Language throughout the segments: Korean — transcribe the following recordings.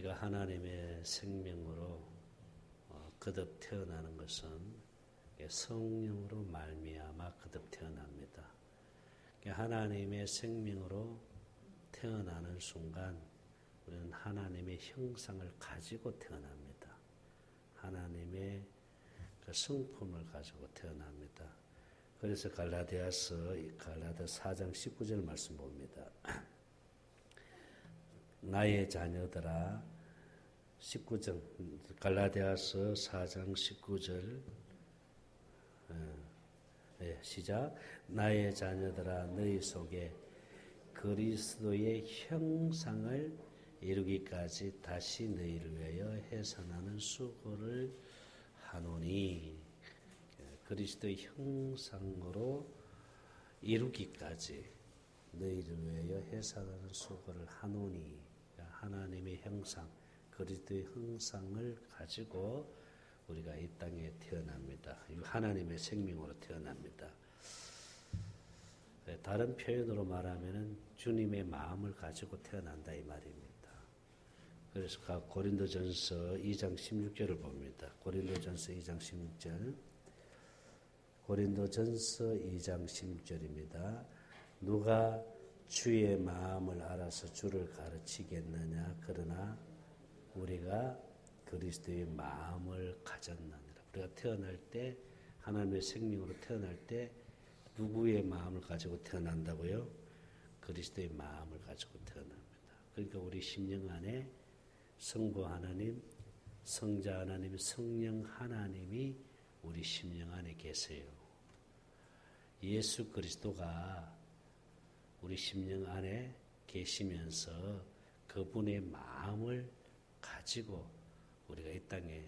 우리가 하나님의 생명으로 거듭 태어나는 것은 성령으로 말미암아 거듭 태어납니다. 하나님의 생명으로 태어나는 순간 우리는 하나님의 형상을 가지고 태어납니다. 하나님의 그 성품을 가지고 태어납니다. 그래서 갈라디아 4장 19절 말씀 봅니다. 나의 자녀들아 19절 갈라디아서 4장 19절 시작. 나의 자녀들아 너희 속에 그리스도의 형상을 이루기까지 다시 너희를 위하여 해산하는 수고를 하노니. 그리스도의 형상으로 이루기까지 너희를 위하여 해산하는 수고를 하노니. 하나님의 형상, 그리스도의 형상을 가지고 우리가 이 땅에 태어납니다. 하나님의 생명으로 태어납니다. 다른 표현으로 말하면 주님의 마음을 가지고 태어난다 이 말입니다. 그래서 고린도전서 2장 16절을 봅니다. 고린도전서 2장 16절. 고린도전서 2장 16절입니다. 누가 주의 마음을 알아서 주를 가르치겠느냐? 그러나 우리가 그리스도의 마음을 가졌느니라. 우리가 태어날 때 하나님의 생명으로 태어날 때 누구의 마음을 가지고 태어난다고요? 그리스도의 마음을 가지고 태어납니다. 그러니까 우리 심령 안에 성부 하나님, 성자 하나님, 성령 하나님이 우리 심령 안에 계세요. 예수 그리스도가 우리 심령 안에 계시면서 그분의 마음을 가지고 우리가 이 땅에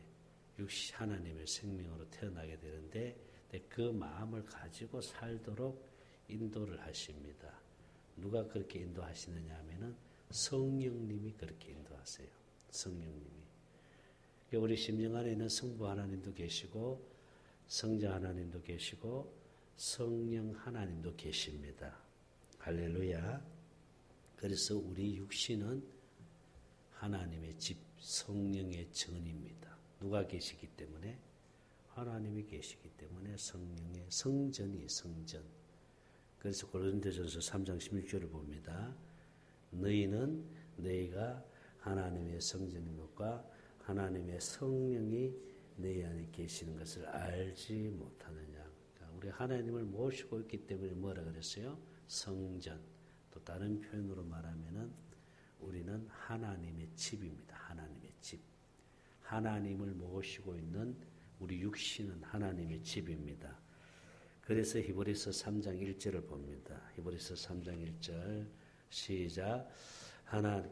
하나님의 생명으로 태어나게 되는데 그 마음을 가지고 살도록 인도를 하십니다. 누가 그렇게 인도하시느냐 하면은 성령님이 그렇게 인도하세요. 성령님이. 우리 심령 안에는 성부 하나님도 계시고 성자 하나님도 계시고 성령 하나님도 계십니다. 할렐루야. 그래서 우리 육신은 하나님의 집, 성령의 전입니다. 누가 계시기 때문에? 하나님이 계시기 때문에 성령의 성전이 성전. 그래서 고린도전서 3장 16절을 봅니다. 너희가 하나님의 성전인 것과 하나님의 성령이 너희 안에 계시는 것을 알지 못하느냐. 그러니까 우리 하나님을 모시고 있기 때문에 뭐라 그랬어요? 성전. 또 다른 표현으로 말하면은 우리는 하나님의 집입니다. 하나님의 집. 하나님을 모시고 있는 우리 육신은 하나님의 집입니다. 그래서 히브리서 3장 1절을 봅니다. 히브리서 3장 1절 시작.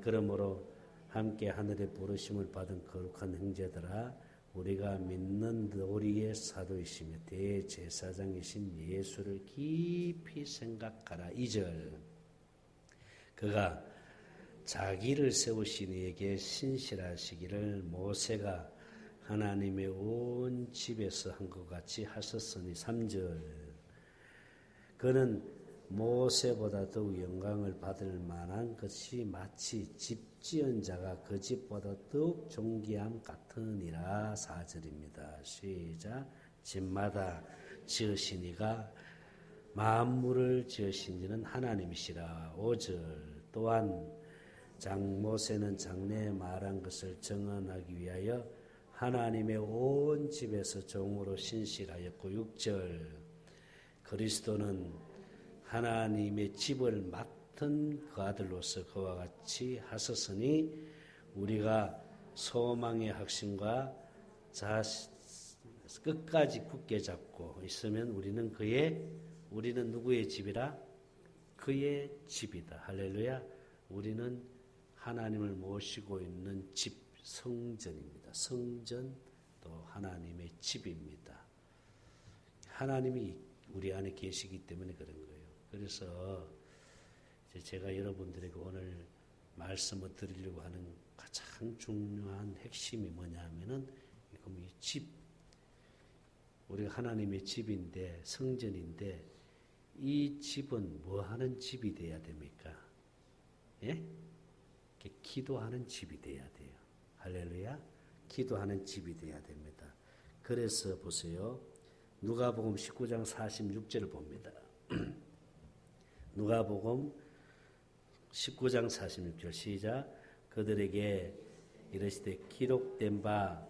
그러므로 함께 하늘의 부르심을 받은 거룩한 형제들아 우리가 믿는 우리의 사도이시며 대제사장이신 예수를 깊이 생각하라. 2절. 그가 자기를 세우신 이에게 신실하시기를 모세가 하나님의 온 집에서 한 것 같이 하셨으니. 3절. 그는 모세보다 더욱 영광을 받을 만한 것이 마치 집 지은 자가 그 집보다 더욱 존귀함 같으니라. 4절입니다. 시작. 집마다 지으신 이가 만물을 지으신 이는 하나님이시라. 5절. 또한 모세는 장래에 말한 것을 정언하기 위하여 하나님의 온 집에서 종으로 신실하였고. 6절. 그리스도는 하나님의 집을 맡은 그 아들로서 그와 같이 하셨으니 우리가 소망의 확신과 끝까지 굳게 잡고 있으면 우리는 누구의 집이라? 그의 집이다. 할렐루야. 우리는 하나님을 모시고 있는 집, 성전입니다. 성전 또 하나님의 집입니다. 하나님이 우리 안에 계시기 때문에 그런 거예요. 그래서 제가 여러분들에게 오늘 말씀을 드리려고 하는 가장 중요한 핵심이 뭐냐 하면은 이 집, 우리가 하나님의 집인데 성전인데 이 집은 뭐 하는 집이 돼야 됩니까? 예? 기도하는 집이 돼야 돼요. 할렐루야. 기도하는 집이 되어야 됩니다. 그래서 보세요. 누가복음 19장 46절을 봅니다. 누가복음 19장 46절 시작. 그들에게 이르시되 기록된 바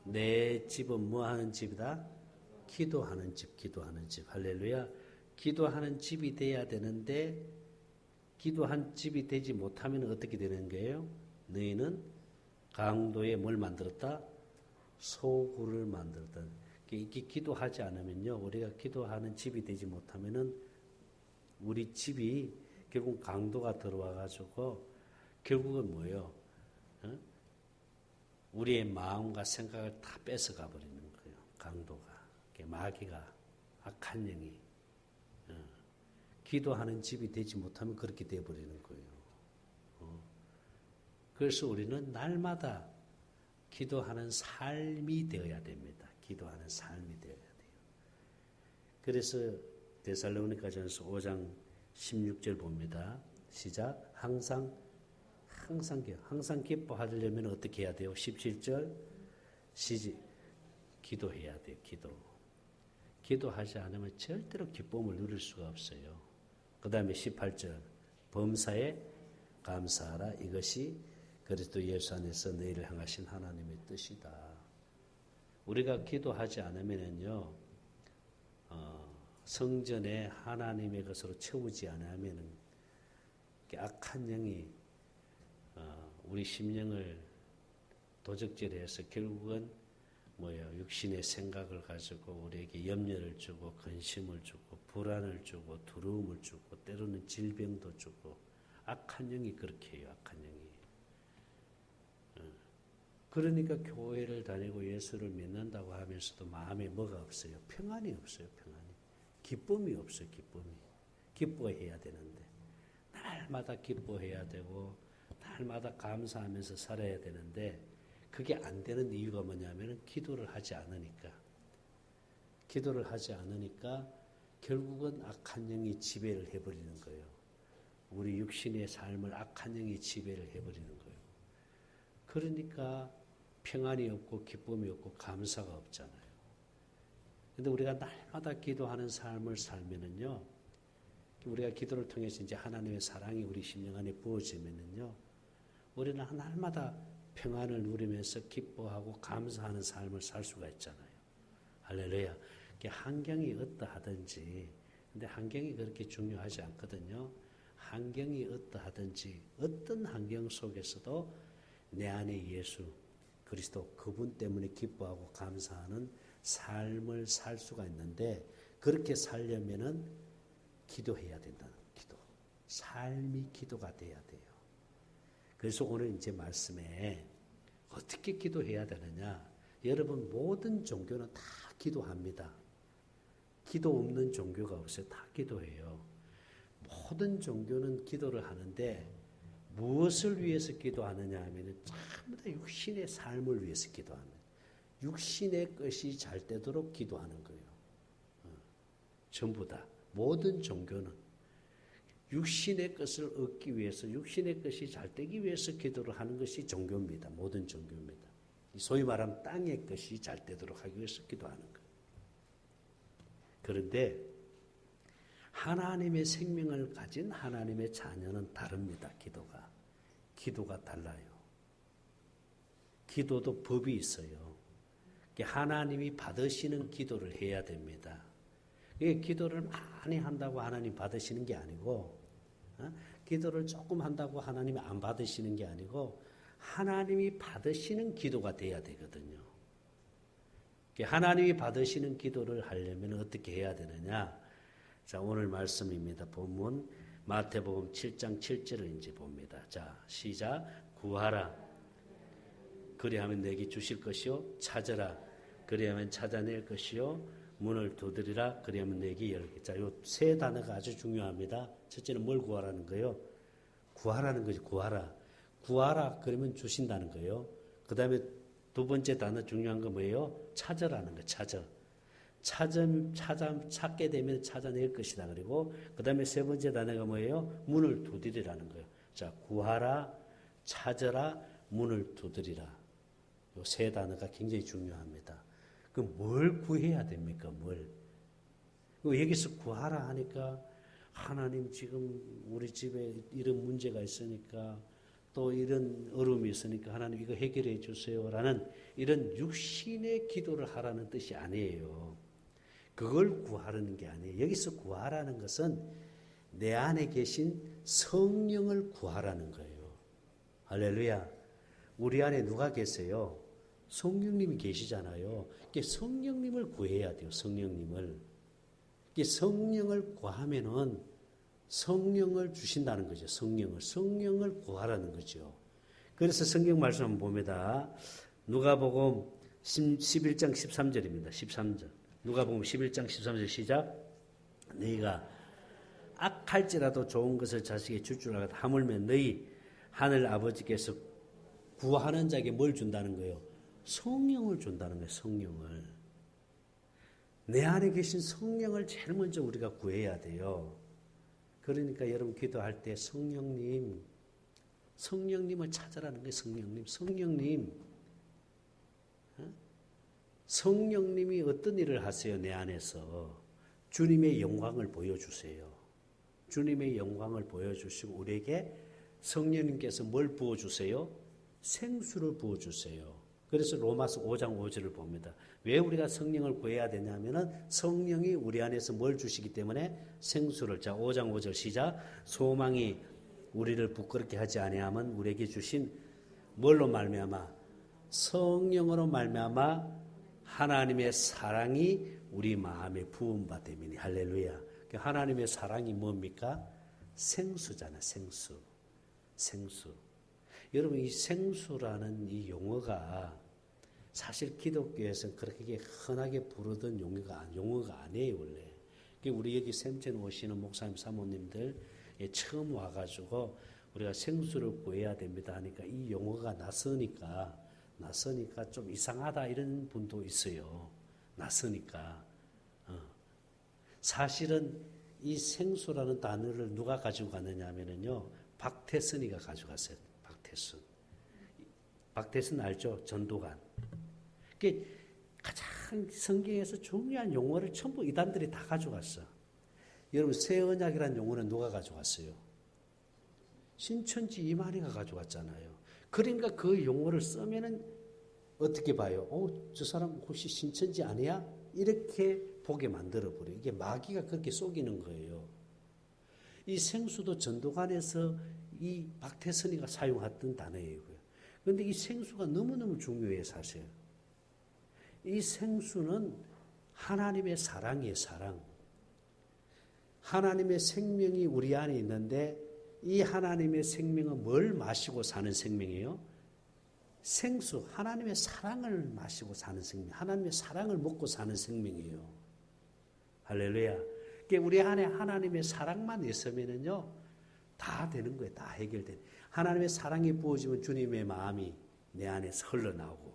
내 집은 뭐하는 집이다? 기도하는 집, 기도하는 집. 할렐루야. 기도하는 집이 돼야 되는데 기도한 집이 되지 못하면 어떻게 되는 거예요? 너희는 강도에 뭘 만들었다? 소굴을 만들었다. 이렇게 기도하지 않으면요, 우리가 기도하는 집이 되지 못하면은 우리 집이 결국 강도가 들어와 가지고 결국은 뭐예요? 우리의 마음과 생각을 다 뺏어가 버리는 거예요. 강도가, 마귀가, 악한 영이 기도하는 집이 되지 못하면 그렇게 되어 버리는 거예요. 그래서 우리는 날마다 기도하는 삶이 되어야 됩니다. 기도하는 삶이 되어야 돼요. 그래서 데살로니가전서 5장 16절 봅니다. 시작. 항상 기뻐하려면 어떻게 해야 돼요? 17절 시작. 기도해야 돼요. 기도하지 않으면 절대로 기쁨을 누릴 수가 없어요. 그 다음에 18절 범사에 감사하라. 이것이 그리스도 예수 안에서 너희를 향하신 하나님의 뜻이다. 우리가 기도하지 않으면요, 성전에 하나님의 것으로 채우지 않으면 악한 영이 우리 심령을 도적질해서 결국은 뭐예요? 육신의 생각을 가지고 우리에게 염려를 주고 근심을 주고 불안을 주고 두려움을 주고 때로는 질병도 주고 악한 영이 그렇게 해요. 악한 영이. 그러니까 교회를 다니고 예수를 믿는다고 하면서도 마음에 뭐가 없어요? 평안이 없어요. 평안이. 기쁨이 없어요. 기뻐해야 되는데 날마다 기뻐해야 되고 날마다 감사하면서 살아야 되는데 그게 안 되는 이유가 뭐냐면 기도를 하지 않으니까 결국은 악한 영이 지배를 해버리는 거예요. 우리 육신의 삶을 악한 영이 지배를 해버리는 거예요. 그러니까 평안이 없고 기쁨이 없고 감사가 없잖아요. 근데 우리가 날마다 기도하는 삶을 살면은요, 우리가 기도를 통해서 이제 하나님의 사랑이 우리 심령 안에 부어지면은요, 우리는 날마다 평안을 누리면서 기뻐하고 감사하는 삶을 살 수가 있잖아요. 할렐루야. 환경이 어떠하든지, 근데 환경이 그렇게 중요하지 않거든요. 환경이 어떠하든지 어떤 환경 속에서도 내 안에 예수 그리스도 그분 때문에 기뻐하고 감사하는 삶을 살 수가 있는데 그렇게 살려면은 기도해야 된다는 기도. 삶이 기도가 돼야 돼요. 그래서 오늘 이제 말씀에 어떻게 기도해야 되느냐? 여러분 모든 종교는 다 기도합니다. 기도 없는 종교가 없어요. 다 기도해요. 모든 종교는 기도를 하는데 무엇을 위해서 기도하느냐 하면 전부 다 육신의 삶을 위해서 기도하는 거예요. 육신의 것이 잘 되도록 기도하는 거예요. 전부 다. 모든 종교는 육신의 것을 얻기 위해서 육신의 것이 잘 되기 위해서 기도를 하는 것이 종교입니다. 모든 종교입니다. 소위 말하면 땅의 것이 잘 되도록 하기 위해서 기도하는 거예요. 그런데 하나님의 생명을 가진 하나님의 자녀는 다릅니다. 기도가 달라요. 기도도 법이 있어요. 하나님이 받으시는 기도를 해야 됩니다. 기도를 많이 한다고 하나님 받으시는 게 아니고, 기도를 조금 한다고 하나님이 안 받으시는 게 아니고, 하나님이 받으시는 기도가 돼야 되거든요. 하나님이 받으시는 기도를 하려면 어떻게 해야 되느냐? 자, 오늘 말씀입니다. 본문 마태복음 7장 7절을 이제 봅니다. 자, 시작. 구하라. 그리하면 내게 주실 것이요. 찾으라. 그리하면 찾아낼 것이요. 문을 두드리라. 그리하면 내게 열게. 자, 요 세 단어가 아주 중요합니다. 첫째는 뭘 구하라는 거예요? 구하라는 거지. 구하라. 그러면 주신다는 거예요. 그 다음에 두 번째 단어 중요한 거 뭐예요? 찾으라는 거. 찾게 되면 찾아낼 것이다. 그리고 그 다음에 세 번째 단어가 뭐예요? 문을 두드리라는 거예요. 자, 구하라, 찾으라, 문을 두드리라. 요 세 단어가 굉장히 중요합니다. 그럼 뭘 구해야 됩니까? 뭘? 여기서 구하라 하니까 하나님 지금 우리 집에 이런 문제가 있으니까 또 이런 어려움이 있으니까 하나님 이거 해결해 주세요라는 이런 육신의 기도를 하라는 뜻이 아니에요. 그걸 구하라는 게 아니에요. 여기서 구하라는 것은 내 안에 계신 성령을 구하라는 거예요. 할렐루야. 우리 안에 누가 계세요? 성령님이 계시잖아요. 성령님을 구해야 돼요. 성령님을. 성령을 구하면은 성령을 주신다는 거죠. 성령을 구하라는 거죠. 그래서 성경 말씀 한번 봅니다. 누가복음 11장 13절입니다. 13절. 누가복음 11장 13절 시작. 너희가 악할지라도 좋은 것을 자식에게 줄 줄 알았다. 하물며 너희 하늘 아버지께서 구하는 자에게 뭘 준다는 거예요? 성령을 준다는 거예요. 성령을. 내 안에 계신 성령을 제일 먼저 우리가 구해야 돼요. 그러니까 여러분 기도할 때 성령님을 찾아라는 거예요. 성령님이 어떤 일을 하세요? 내 안에서 주님의 영광을 보여주세요. 주님의 영광을 보여주시고 우리에게 성령님께서 뭘 부어주세요? 생수를 부어주세요. 그래서 로마서 5장 5절을 봅니다. 왜 우리가 성령을 구해야 되냐면은 성령이 우리 안에서 뭘 주시기 때문에 생수를. 자, 5장 5절 시작. 소망이 우리를 부끄럽게 하지 아니하면 우리에게 주신 뭘로 말미암아? 성령으로 말미암아 하나님의 사랑이 우리 마음에 부은 바 됨이니. 할렐루야. 하나님의 사랑이 뭡니까? 생수잖아. 생수. 여러분 이 생수라는 이 용어가 사실 기독교에서는 그렇게 흔하게 부르던 용어가 아니에요. 원래. 우리 여기 샘천 오시는 목사님 사모님들 처음 와가지고 우리가 생수를 구해야 됩니다 하니까 이 용어가 낯서니까 좀 이상하다 이런 분도 있어요. 낯서니까. 사실은 이 생수라는 단어를 누가 가지고 갔느냐 하면요. 박태선이가 가져갔어요. 박태선 알죠? 전도관. 가장 성경에서 중요한 용어를 전부 이단들이 다 가져갔어. 여러분 새 언약이라는 용어는 누가 가져갔어요? 신천지 이만희가 가져갔잖아요. 그러니까 그 용어를 쓰면은 어떻게 봐요? 저 사람 혹시 신천지 아니야? 이렇게 보게 만들어버려. 이게 마귀가 그렇게 속이는 거예요. 이 생수도 전도관에서 이 박태선이가 사용했던 단어예요. 그런데 이 생수가 너무너무 중요해요, 사실. 이 생수는 하나님의 사랑이에요, 사랑. 하나님의 생명이 우리 안에 있는데 이 하나님의 생명은 뭘 마시고 사는 생명이에요? 생수, 하나님의 사랑을 마시고 사는 생명, 하나님의 사랑을 먹고 사는 생명이에요. 할렐루야. 우리 안에 하나님의 사랑만 있으면은요, 다 되는 거예요. 다 해결되는. 하나님의 사랑이 부어지면 주님의 마음이 내 안에서 흘러나오고.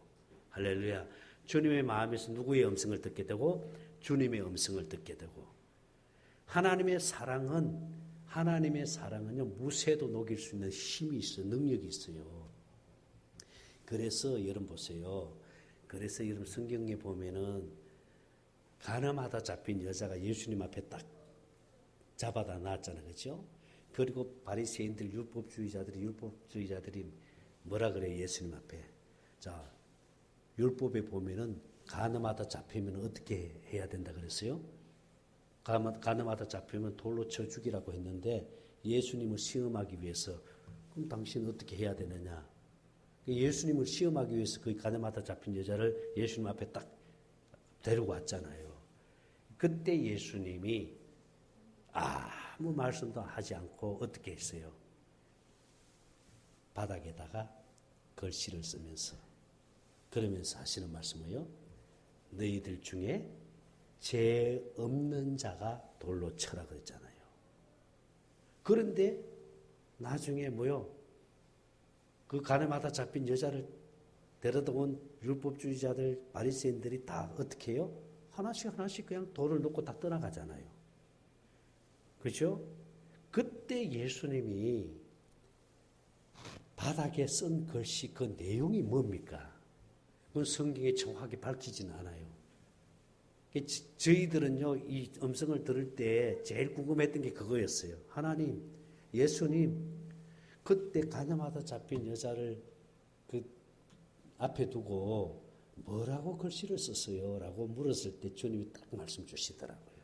할렐루야. 주님의 마음에서 누구의 음성을 듣게 되고 주님의 음성을 듣게 되고. 하나님의 사랑은요, 무쇠도 녹일 수 있는 힘이 있어요. 능력이 있어요. 그래서 여러분 보세요. 그래서 여러분 성경에 보면은 간음하다 잡힌 여자가 예수님 앞에 딱 잡아다 놨잖아요. 그렇죠? 그리고 바리새인들 율법주의자들이 뭐라 그래요? 예수님 앞에. 자, 율법에 보면은 간음하다 잡히면 어떻게 해야 된다 그랬어요? 간음하다 잡히면 돌로 쳐 죽이라고 했는데 예수님을 시험하기 위해서 그럼 당신 어떻게 해야 되느냐? 예수님을 시험하기 위해서 그 간음하다 잡힌 여자를 예수님 앞에 딱 데리고 왔잖아요. 그때 예수님이 아무 말씀도 하지 않고 어떻게 했어요? 바닥에다가 글씨를 쓰면서 그러면서 하시는 말씀이요. 너희들 중에 죄 없는 자가 돌로 쳐라 그랬잖아요. 그런데 나중에 그 간음하다 잡힌 여자를 데려다 온 율법주의자들 바리새인들이 다 어떻게 해요? 하나씩 그냥 돌을 놓고 다 떠나가잖아요. 그렇죠? 그때 예수님이 바닥에 쓴 글씨 그 내용이 뭡니까? 그건 성경에 정확하게 밝히지는 않아요. 저희들은요, 이 음성을 들을 때 제일 궁금했던 게 그거였어요. 하나님, 예수님, 그때 가늠하다 잡힌 여자를 그 앞에 두고 뭐라고 글씨를 썼어요? 라고 물었을 때 주님이 딱 말씀 주시더라고요.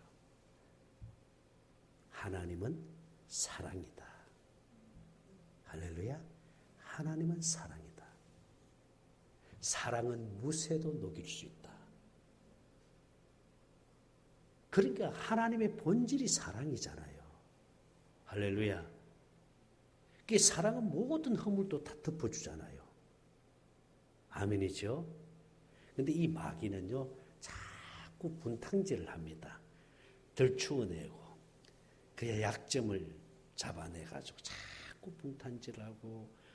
하나님은 사랑이다. 할렐루야. 하나님은 사랑이다. 사랑은 무쇠도 녹일 수 있다. 그러니까 하나님의 본질이 사랑이잖아요. 할렐루야. 그 사랑은 모든 허물도 다 덮어주잖아요. 아멘이죠? 근데 이 마귀는요, 자꾸 분탕질을 합니다. 들추어내고, 그의 약점을 잡아내가지고 자꾸 분탕질하고,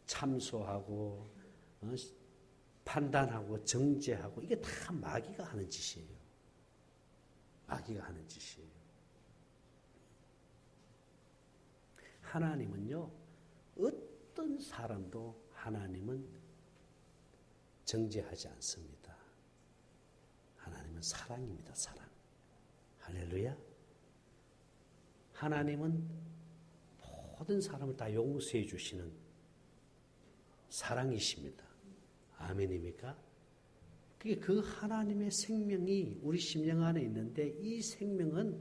참소하고, 판단하고, 정죄하고, 이게 다 마귀가 하는 짓이에요. 마귀가 하는 짓이에요. 하나님은요, 어떤 사람도 하나님은 정죄하지 않습니다. 하나님은 사랑입니다, 사랑. 할렐루야. 하나님은 모든 사람을 다 용서해 주시는 사랑이십니다. 아멘입니까? 그게 그 하나님의 생명이 우리 심령 안에 있는데 이 생명은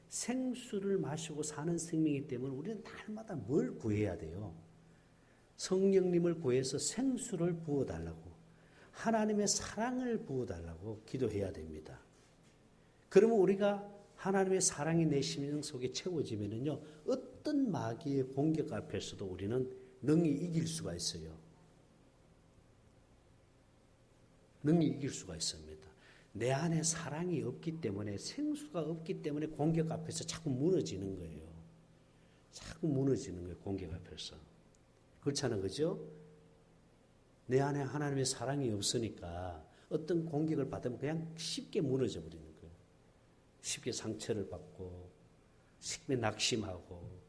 생수를 마시고 사는 생명이기 때문에 우리는 날마다 뭘 구해야 돼요? 성령님을 구해서 생수를 부어달라고, 하나님의 사랑을 부어달라고 기도해야 됩니다. 그러면 우리가 하나님의 사랑이 내 심령 속에 채워지면요, 어떤 마귀의 공격 앞에서도 우리는 능히 이길 수가 있어요. 능히 이길 수가 있습니다. 내 안에 사랑이 없기 때문에, 생수가 없기 때문에 공격 앞에서 자꾸 무너지는 거예요. 자꾸 무너지는 거예요, 공격 앞에서. 그렇잖아요, 그죠? 내 안에 하나님의 사랑이 없으니까 어떤 공격을 받으면 그냥 쉽게 무너져 버리는 거예요. 쉽게 상처를 받고, 쉽게 낙심하고,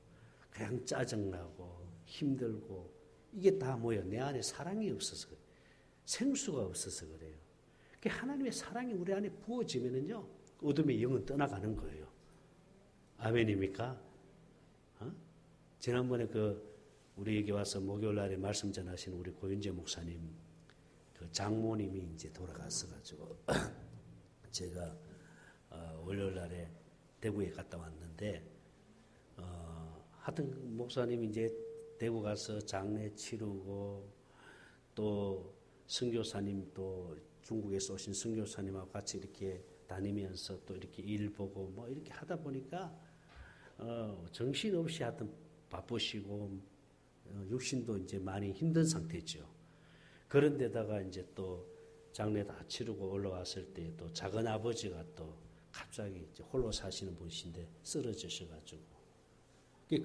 그냥 짜증나고, 힘들고, 이게 다 뭐예요? 내 안에 사랑이 없어서 그래요. 생수가 없어서 그래요. 하나님의 사랑이 우리 안에 부어지면은요, 어둠의 영은 떠나가는 거예요. 아멘입니까? 지난번에 우리에게 와서 목요일 날에 말씀 전하신 우리 고윤재 목사님, 장모님이 이제 돌아갔어가지고, 제가, 월요일 날에 대구에 갔다 왔는데, 하여튼 목사님이 이제 대구 가서 장례 치르고, 또 선교사님 또 중국에서 오신 선교사님하고 같이 이렇게 다니면서 또 이렇게 일 보고 뭐 이렇게 하다 보니까 정신없이 하여튼 바쁘시고 육신도 이제 많이 힘든 상태죠. 그런데다가 이제 또 장례 다 치르고 올라왔을 때 또 작은 아버지가 또 갑자기 이제 홀로 사시는 분이신데 쓰러지셔가지고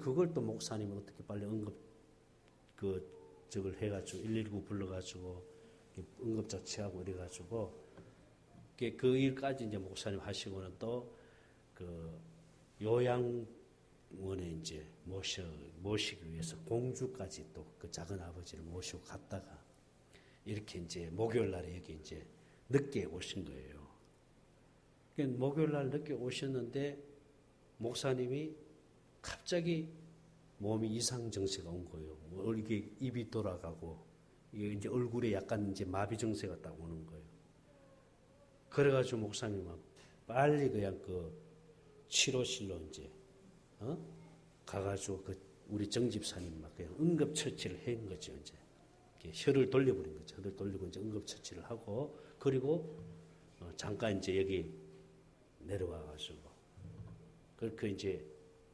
그걸 또 목사님은 어떻게 빨리 저걸 해가지고 119 불러가지고 응급처치하고 이래가지고 그 일까지 이제 목사님 하시고는 또 요양원에 이제 모시기 위해서 공주까지 또 그 작은 아버지를 모시고 갔다가 이렇게 이제 목요일 날에 여기 이제 늦게 오신 거예요. 목요일 날 늦게 오셨는데 목사님이 갑자기 몸이 이상 증세가 온 거예요. 이게 입이 돌아가고 이게 이제 얼굴에 약간 이제 마비 증세가 딱 오는 거예요. 그래가지고 목사님은 빨리 그냥 치료실로 이제 가가지고 우리 정집사님 막 그냥 응급처치를 한 거죠. 이제 혀를 돌려버린 거죠. 혀를 돌리고 이제 응급처치를 하고 그리고 잠깐 이제 여기 내려와가지고 그렇게 이제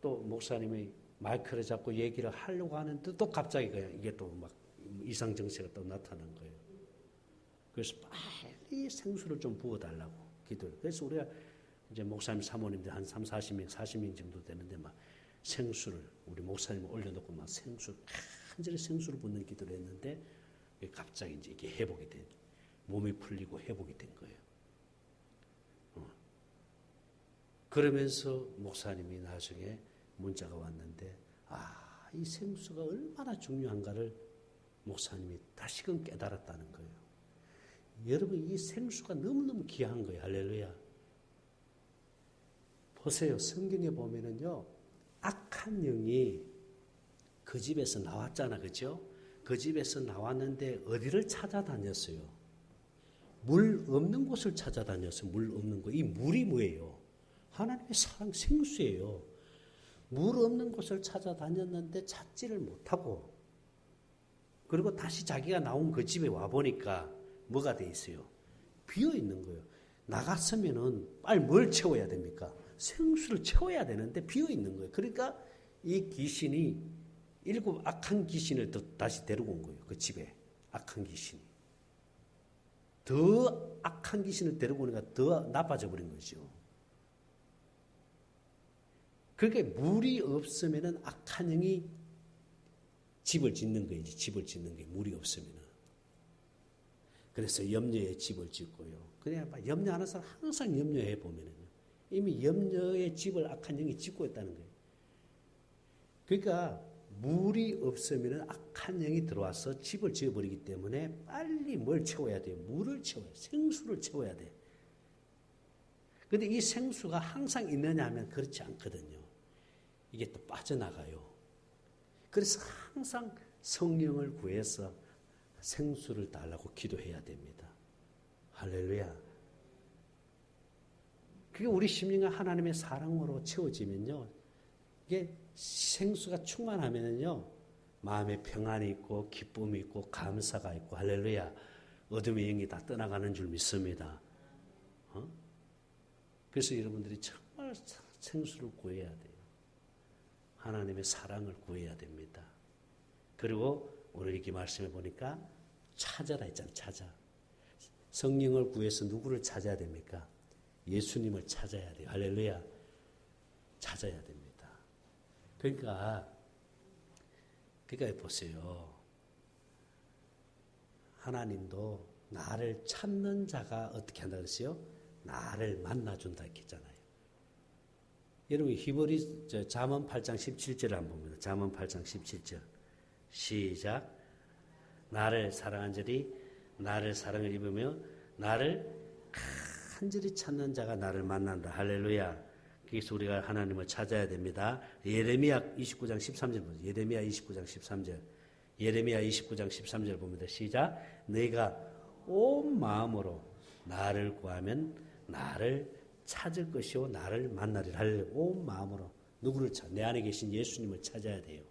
또 목사님이 마이크를 잡고 얘기를 하려고 하는데 또 갑자기 그냥 이게 또 막 이상 증세가 또 나타난 거예요. 그래서 빨리 생수를 좀 부어달라고 기도를. 그래서 우리가 이제 목사님 사모님들 한 40명 정도 되는데 막 생수를 우리 목사님 올려놓고 막 간절히 생수를 붓는 기도를 했는데 갑자기 이제 이게 회복이 된, 몸이 풀리고 회복이 된 거예요. 그러면서 목사님이 나중에 문자가 왔는데 이 생수가 얼마나 중요한가를 목사님이 다시금 깨달았다는 거예요. 여러분, 이 생수가 너무너무 귀한 거예요. 할렐루야. 보세요. 성경에 보면은요, 악한 영이 그 집에서 나왔잖아. 그죠? 그 집에서 나왔는데 어디를 찾아다녔어요? 물 없는 곳을 찾아다녔어요. 물 없는 곳. 이 물이 뭐예요? 하나님의 사랑 생수예요. 물 없는 곳을 찾아다녔는데 찾지를 못하고, 그리고 다시 자기가 나온 그 집에 와보니까 뭐가 돼 있어요? 비어 있는 거예요. 나갔으면은 빨리 뭘 채워야 됩니까? 생수를 채워야 되는데 비어 있는 거예요. 그러니까 이 귀신이 일곱 악한 귀신을 또 다시 데리고 온 거예요. 그 집에 악한 귀신이. 더 악한 귀신을 데리고 오니까 더 나빠져 버린 거죠. 그렇게 물이 없으면은 악한 영이 집을 짓는 거예요. 집을 짓는 게 물이 없으면은. 그래서 염려의 집을 짓고요. 그냥 염려하는 사람 항상 염려해 보면은 이미 염려의 집을 악한 영이 짓고 있다는 거예요. 그러니까 물이 없으면 악한 영이 들어와서 집을 지어버리기 때문에 빨리 뭘 채워야 돼요? 물을 채워야 돼요. 생수를 채워야 돼요. 그런데 이 생수가 항상 있느냐 하면 그렇지 않거든요. 이게 또 빠져나가요. 그래서 항상 성령을 구해서 생수를 달라고 기도해야 됩니다. 할렐루야. 그게 우리 심령이 하나님의 사랑으로 채워지면요, 이게 생수가 충만하면요, 마음에 평안이 있고 기쁨이 있고 감사가 있고, 할렐루야, 어둠의 영이 다 떠나가는 줄 믿습니다. 그래서 여러분들이 정말 생수를 구해야 돼요. 하나님의 사랑을 구해야 됩니다. 그리고 오늘 이렇게 말씀해 보니까 찾아라 했잖아요. 찾아. 성령을 구해서 누구를 찾아야 됩니까? 예수님을 찾아야 돼요. 할렐루야. 찾아야 됩니다. 그러니까 보세요. 하나님도 나를 찾는 자가 어떻게 한다 그랬어요? 나를 만나준다 했잖아요. 여러분 히브리 잠언 8장 17절을 한번 봅니다. 잠언 8장 17절 시작. 나를 사랑한 자들이 나를 사랑을 입으며 나를 간절히 찾는 자가 나를 만난다. 할렐루야. 그래서 우리가 하나님을 찾아야 됩니다. 예레미야 29장 13절 보세요. 예레미야 29장 13절. 예레미야 29장 13절 봅니다. 시작. 너희가 온 마음으로 나를 구하면 나를 찾을 것이요 나를 만나리라. 할렐루야. 온 마음으로 누구를 찾아? 내 안에 계신 예수님을 찾아야 돼요.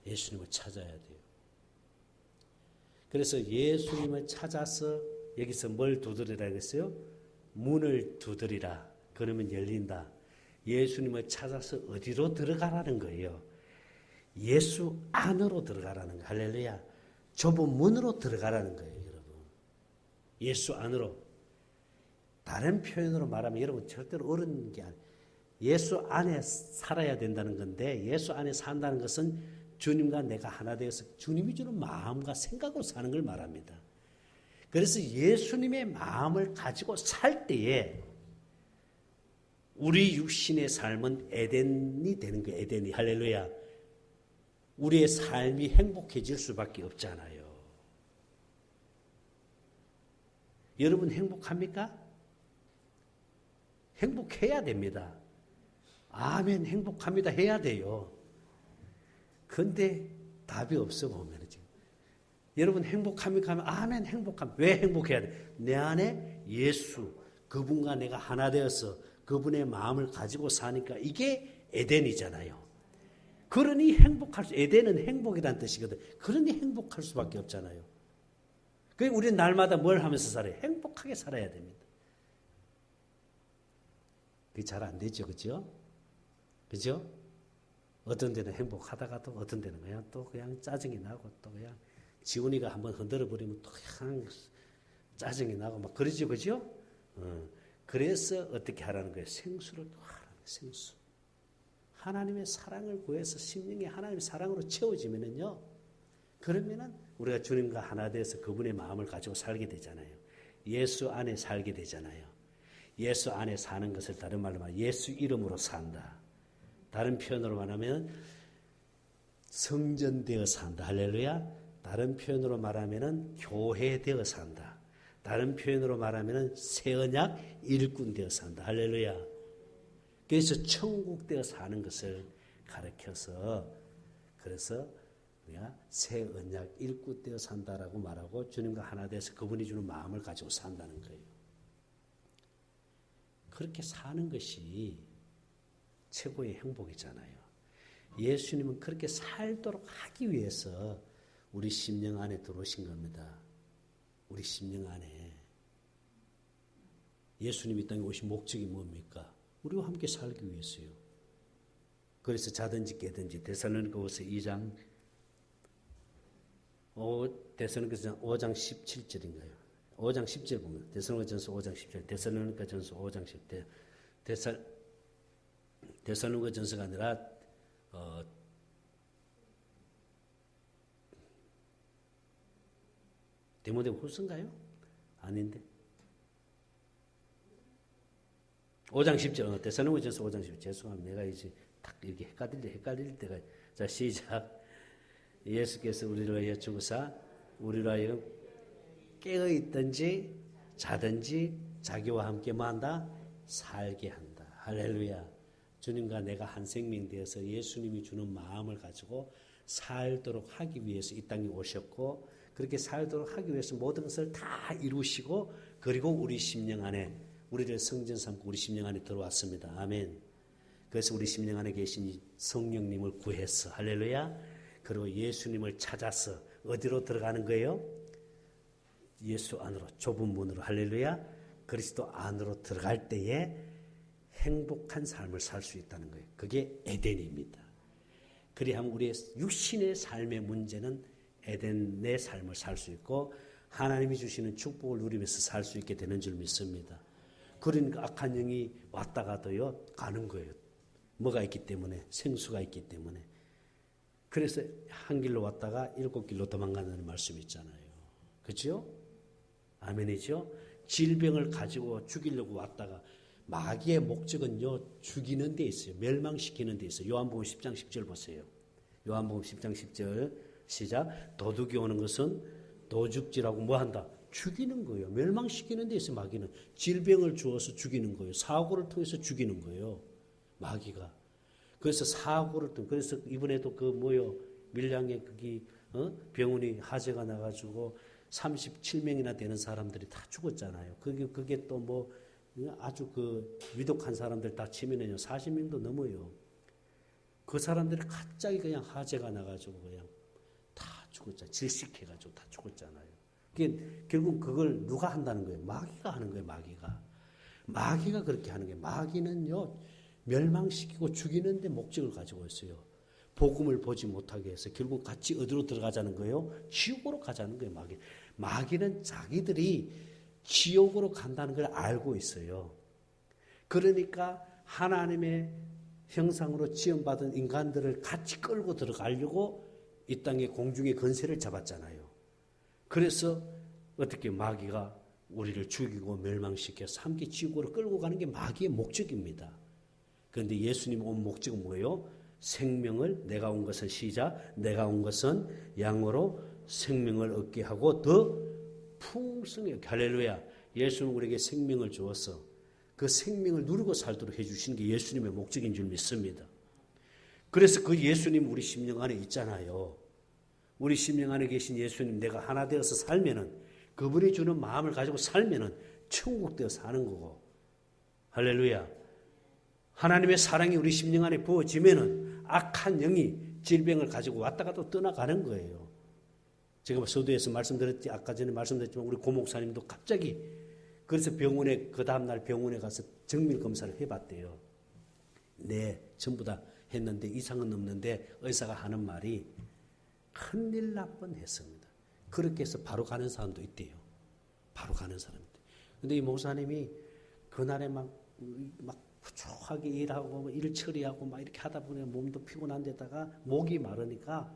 예수님을 찾아야 돼요. 그래서 예수님을 찾아서 여기서 뭘 두드리라 그랬어요? 문을 두드리라. 그러면 열린다. 예수님을 찾아서 어디로 들어가라는 거예요? 예수 안으로 들어가라는 거예요. 할렐루야. 좁은 문으로 들어가라는 거예요, 여러분. 예수 안으로. 다른 표현으로 말하면 여러분 절대로 어려운 게 아니에요. 예수 안에 살아야 된다는 건데, 예수 안에 산다는 것은 주님과 내가 하나 되어서 주님이 주는 마음과 생각으로 사는 걸 말합니다. 그래서 예수님의 마음을 가지고 살 때에 우리 육신의 삶은 에덴이 되는 거예요. 에덴이. 할렐루야. 우리의 삶이 행복해질 수밖에 없잖아요. 여러분 행복합니까? 행복해야 됩니다. 아멘, 행복합니다 해야 돼요. 그런데 답이 없어 보면 지금. 여러분 행복합니까 하면 아멘 행복합니다. 왜 행복해야 돼? 내 안에 예수, 그분과 내가 하나 되어서 그분의 마음을 가지고 사니까 이게 에덴이잖아요. 그러니 행복할 수, 에덴은 행복이라는 뜻이거든. 그러니 행복할 수밖에 없잖아요. 그러니까 우리는 날마다 뭘 하면서 살아요? 행복하게 살아야 됩니다. 그게 잘 안 되죠. 그죠? 그죠? 어떤 데는 행복하다가도 어떤 데는 그냥 또 그냥 짜증이 나고 또 그냥 지훈이가 한번 흔들어 버리면 또 그냥 짜증이 나고 막 그러죠. 그죠? 그래서 어떻게 하라는 거예요? 생수를 또 하라는 거예요. 생수. 하나님의 사랑을 구해서 심령이 하나님의 사랑으로 채워지면은요. 그러면은 우리가 주님과 하나 되어서 그분의 마음을 가지고 살게 되잖아요. 예수 안에 살게 되잖아요. 예수 안에 사는 것을 다른 말로 말하면 예수 이름으로 산다. 다른 표현으로 말하면 성전되어 산다. 할렐루야. 다른 표현으로 말하면은 교회되어 산다. 다른 표현으로 말하면은 새 언약 일꾼 되어 산다. 할렐루야. 그래서 천국 되어 사는 것을 가르쳐서 그래서 우리가 새 언약 일꾼 되어 산다라고 말하고 주님과 하나 돼서 그분이 주는 마음을 가지고 산다는 거예요. 그렇게 사는 것이 최고의 행복이잖아요. 예수님은 그렇게 살도록 하기 위해서 우리 심령 안에 들어오신 겁니다. 우리 심령 안에. 예수님이 이 땅에 오신 목적이 뭡니까? 우리와 함께 살기 위해서요. 그래서 자든지 깨든지 데살로니가후서 2장 데살로니가전서 5장 17절인가요? 5장 10절 보면 데살로니가전서 5장 10절 데살로니가전서 5장 10절 데살로니가전서가 아니라 디모데후서인가요? 아닌데 5장 10절 데살로니가전서 5장 10절 죄송합니다. 내가 이제 딱 이렇게 헷갈릴 때가 자 시작. 예수께서 우리를 위하여 죽으사 우리로 하여금 깨어있든지 자든지 자기와 함께 뭐한다? 살게 한다. 할렐루야. 주님과 내가 한 생명 되어서 예수님이 주는 마음을 가지고 살도록 하기 위해서 이 땅에 오셨고 그렇게 살도록 하기 위해서 모든 것을 다 이루시고 그리고 우리 심령 안에 우리를 성전 삼고 우리 심령 안에 들어왔습니다. 아멘. 그래서 우리 심령 안에 계신 이 성령님을 구해서 할렐루야. 그리고 예수님을 찾아서 어디로 들어가는 거예요? 예수 안으로 좁은 문으로 할렐루야. 그리스도 안으로 들어갈 때에 행복한 삶을 살 수 있다는 거예요. 그게 에덴입니다. 그리하면 우리의 육신의 삶의 문제는 에덴의 삶을 살 수 있고 하나님이 주시는 축복을 누리면서 살 수 있게 되는 줄 믿습니다. 그러니까 악한 영이 왔다 가도요 가는 거예요. 뭐가 있기 때문에 생수가 있기 때문에. 그래서 한 길로 왔다가 7길로 도망가는 말씀이 있잖아요. 그렇죠? 아멘이죠? 질병을 가지고 죽이려고 왔다가 마귀의 목적은요 죽이는 데 있어요. 멸망시키는 데 있어요. 요한복음 10장 10절 보세요. 요한복음 10장 10절 시작. 도둑이 오는 것은 도둑질하고 뭐한다? 죽이는 거예요. 멸망시키는 데 있어요. 마귀는. 질병을 주어서 죽이는 거예요. 사고를 통해서 죽이는 거예요. 마귀가. 그래서 사고를 통해 그래서 이번에도 밀양에 거기 병원이 화재가 나가지고 37명이나 되는 사람들이 다 죽었잖아요. 그게 또 아주 위독한 사람들 다 치면은요 40명도 넘어요. 그 사람들이 갑자기 그냥 화재가 나가지고 그냥 다 죽었잖아요. 질식해가지고 다 죽었잖아요. 결국 그걸 누가 한다는 거예요? 마귀가 하는 거예요. 마귀가 그렇게 하는 거예요. 마귀는요 멸망시키고 죽이는데 목적을 가지고 있어요. 복음을 보지 못하게 해서 결국 같이 어디로 들어가자는 거예요? 지옥으로 가자는 거예요. 마귀는 자기들이 지옥으로 간다는 걸 알고 있어요. 그러니까 하나님의 형상으로 지음받은 인간들을 같이 끌고 들어가려고 이 땅의 공중의 건세를 잡았잖아요. 그래서 어떻게 마귀가 우리를 죽이고 멸망시켜서 함께 지옥으로 끌고 가는 게 마귀의 목적입니다. 그런데 예수님 온 목적은 뭐예요? 생명을 내가 온 것은 시작 내가 온 것은 양으로 생명을 얻게 하고 더 풍성하게 할렐루야. 예수는 우리에게 생명을 주어서 그 생명을 누리고 살도록 해주시는 게 예수님의 목적인 줄 믿습니다. 그래서 그 예수님 우리 심령 안에 있잖아요. 우리 심령 안에 계신 예수님 내가 하나 되어서 살면은 그분이 주는 마음을 가지고 살면은 천국 되어 사는 거고 할렐루야. 하나님의 사랑이 우리 심령 안에 부어지면은 악한 영이 질병을 가지고 왔다가 또 떠나가는 거예요. 제가 서두에서 말씀드렸지 아까 전에 말씀드렸지만 우리 고목사님도 갑자기 그래서 그 다음날 병원에 가서 정밀 검사를 해봤대요. 네, 전부 다 했는데 이상은 없는데 의사가 하는 말이 큰일 날 뻔했습니다. 그렇게 해서 바로 가는 사람도 있대요. 바로 가는 사람도. 근데 이 목사님이 그날에 막 부족하게 일하고 일 처리하고 막 이렇게 하다 보니 몸도 피곤한 데다가 목이 마르니까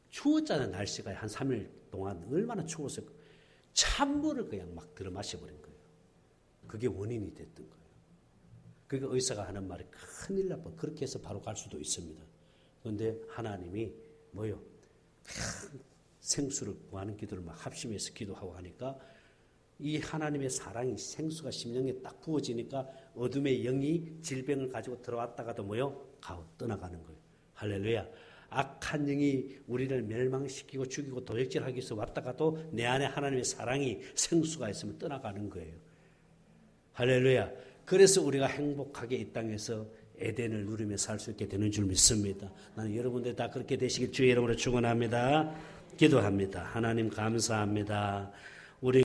추웠잖아요. 날씨가 한 3일 동안 얼마나 추웠어요. 찬물을 그냥 막 들어 마셔버린 거예요. 그게 원인이 됐던 거예요. 그러니까 의사가 하는 말이 큰일 날 뻔. 그렇게 해서 바로 갈 수도 있습니다. 그런데 하나님이 뭐요? 생수를 구하는 기도를 막 합심해서 기도하고 하니까 이 하나님의 사랑이 생수가 심령에 딱 부어지니까 어둠의 영이 질병을 가지고 들어왔다가도 뭐요? 떠나가는 거예요. 할렐루야. 악한 영이 우리를 멸망시키고 죽이고 도적질하기 위해서 왔다가도 내 안에 하나님의 사랑이 생수가 있으면 떠나가는 거예요. 할렐루야. 그래서 우리가 행복하게 이 땅에서 에덴을 누리며 살 수 있게 되는 줄 믿습니다. 나는 여러분들 다 그렇게 되시길 주의 이름으로 축원합니다. 기도합니다. 하나님 감사합니다. 우리